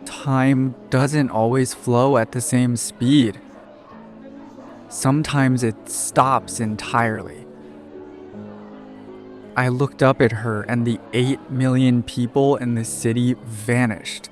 Time doesn't always flow at the same speed. Sometimes it stops entirely. I looked up at her and the 8 million people in the city vanished.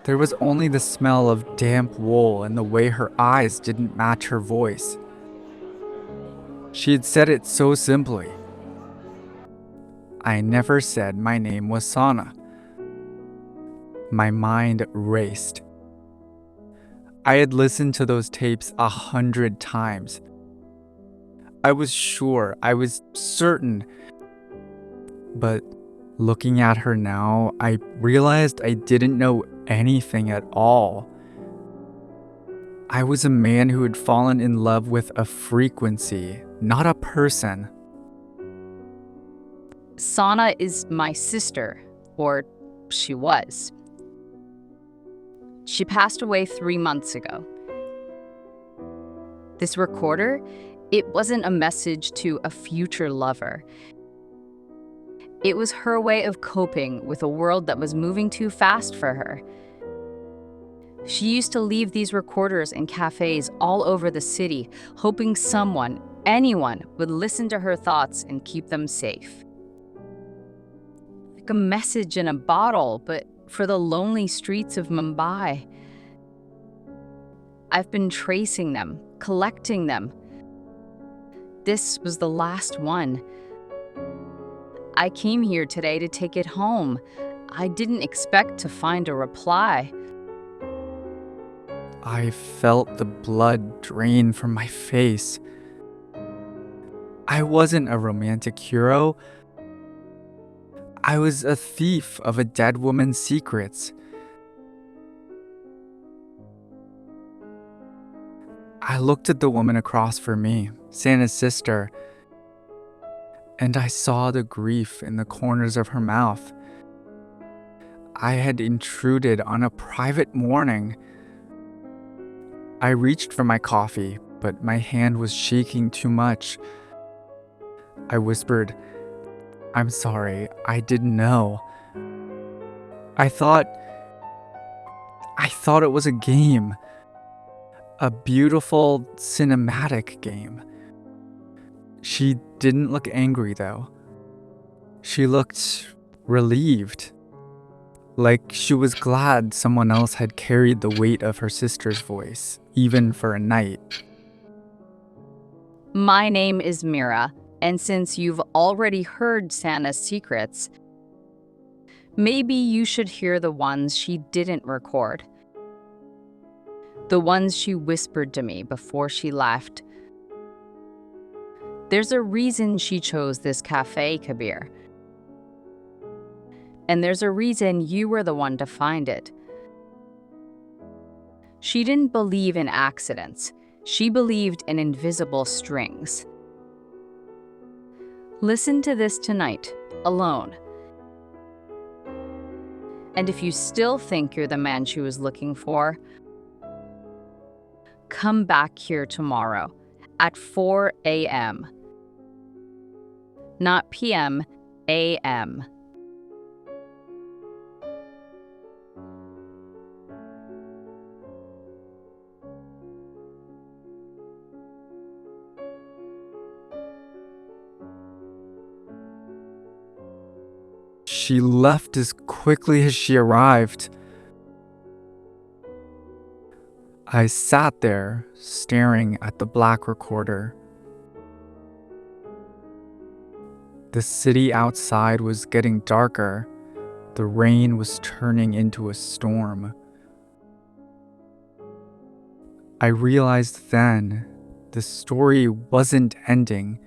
There was only the smell of damp wool and the way her eyes didn't match her voice. She had said it so simply. I never said my name was Sana. My mind raced. I had listened to those tapes 100 times. I was sure, I was certain. But looking at her now, I realized I didn't know anything at all. I was a man who had fallen in love with a frequency, not a person. Sana is my sister, or she was. She passed away 3 months ago. This recorder, it wasn't a message to a future lover. It was her way of coping with a world that was moving too fast for her. She used to leave these recorders in cafes all over the city, hoping someone, anyone, would listen to her thoughts and keep them safe. Like a message in a bottle, but for the lonely streets of Mumbai. I've been tracing them, collecting them. This was the last one. I came here today to take it home. I didn't expect to find a reply. I felt the blood drain from my face. I wasn't a romantic hero. I was a thief of a dead woman's secrets. I looked at the woman across from me, Santa's sister, and I saw the grief in the corners of her mouth. I had intruded on a private mourning. I reached for my coffee, but my hand was shaking too much. I whispered, "I'm sorry, I didn't know. I thought it was a game. A beautiful, cinematic game." She didn't look angry, though. She looked relieved, like she was glad someone else had carried the weight of her sister's voice, even for a night. My name is Meera, and since you've already heard Santa's secrets, maybe you should hear the ones she didn't record. The ones she whispered to me before she left. There's a reason she chose this cafe, Kabir. And there's a reason you were the one to find it. She didn't believe in accidents. She believed in invisible strings. Listen to this tonight, alone. And if you still think you're the man she was looking for, come back here tomorrow at 4 a.m. Not p.m., a.m. She left as quickly as she arrived. I sat there, staring at the black recorder. The city outside was getting darker. The rain was turning into a storm. I realized then the story wasn't ending.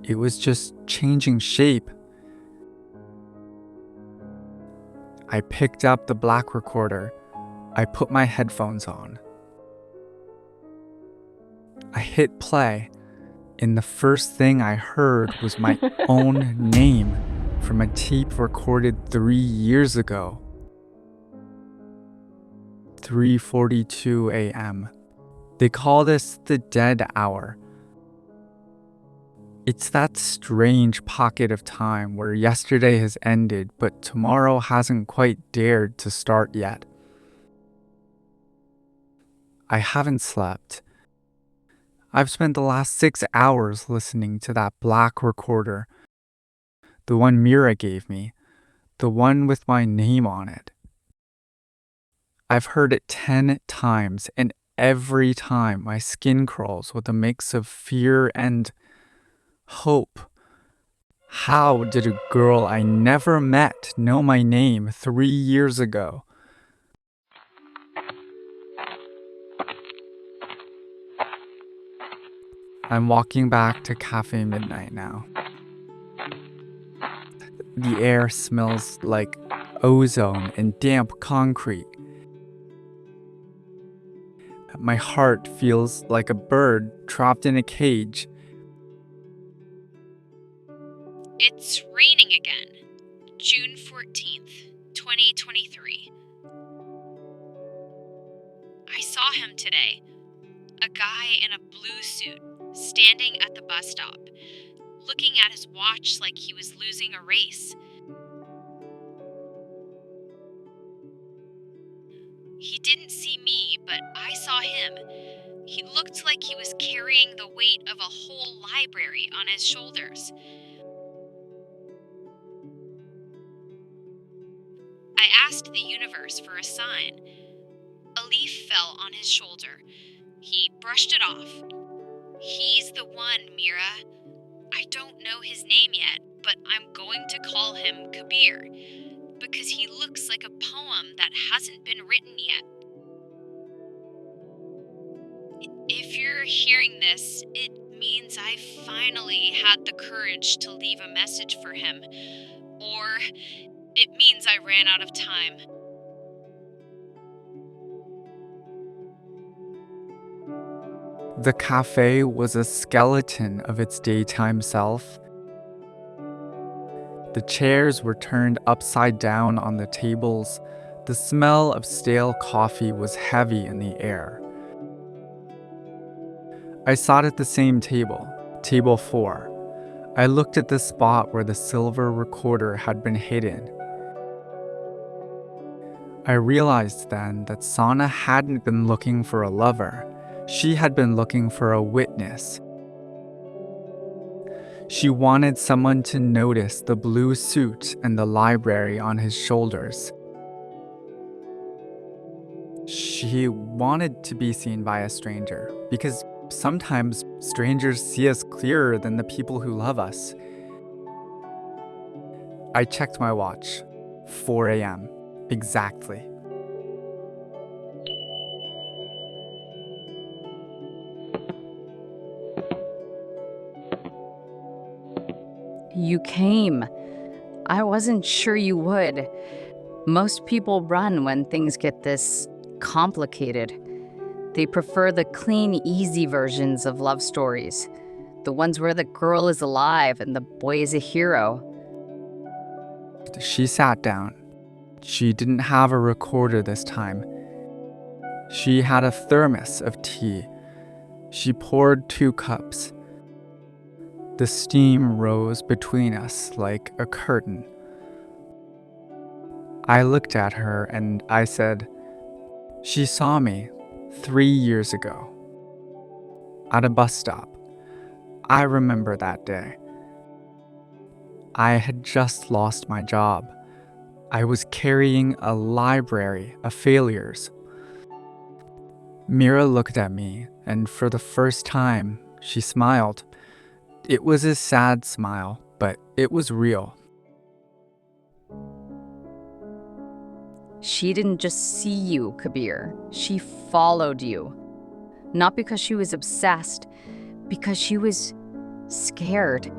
It was just changing shape. I picked up the black recorder. I put my headphones on. I hit play, and the first thing I heard was my own name from a tape recorded 3 years ago. 3:42 a.m. They call this the dead hour. It's that strange pocket of time where yesterday has ended, but tomorrow hasn't quite dared to start yet. I haven't slept. I've spent the last 6 hours listening to that black recorder, the one Meera gave me, the one with my name on it. I've heard it 10 times, and every time my skin crawls with a mix of fear and hope. How did a girl I never met know my name 3 years ago? I'm walking back to Cafe Midnight now. The air smells like ozone and damp concrete. My heart feels like a bird trapped in a cage. It's raining again. June 14th, 2023. I saw him today. A guy in a blue suit, standing at the bus stop, looking at his watch like he was losing a race. He didn't see me, but I saw him. He looked like he was carrying the weight of a whole library on his shoulders. I asked the universe for a sign. A leaf fell on his shoulder. He brushed it off. He's the one, Meera. I don't know his name yet, but I'm going to call him Kabir, because he looks like a poem that hasn't been written yet. If you're hearing this, it means I finally had the courage to leave a message for him. Or it means I ran out of time. The cafe was a skeleton of its daytime self. The chairs were turned upside down on the tables. The smell of stale coffee was heavy in the air. I sat at the same table, table 4. I looked at the spot where the silver recorder had been hidden. I realized then that Sana hadn't been looking for a lover. She had been looking for a witness. She wanted someone to notice the blue suit and the library on his shoulders. She wanted to be seen by a stranger, because sometimes strangers see us clearer than the people who love us. I checked my watch. 4 a.m. Exactly. You came. I wasn't sure you would. Most people run when things get this complicated. They prefer the clean, easy versions of love stories. The ones where the girl is alive and the boy is a hero. She sat down. She didn't have a recorder this time. She had a thermos of tea. She poured 2 cups. The steam rose between us like a curtain. I looked at her and I said, "She saw me 3 years ago. At a bus stop. I remember that day. I had just lost my job. I was carrying a library of failures." Meera looked at me, and for the first time, she smiled. It was a sad smile, but it was real. She didn't just see you, Kabir. She followed you. Not because she was obsessed, because she was scared.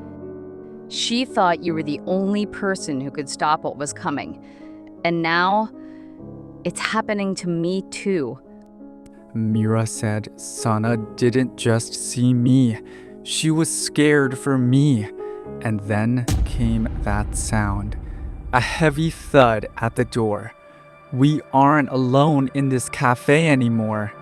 She thought you were the only person who could stop what was coming. And now, it's happening to me too. Meera said Sana didn't just see me. She was scared for me. And then came that sound. A heavy thud at the door. We aren't alone in this cafe anymore.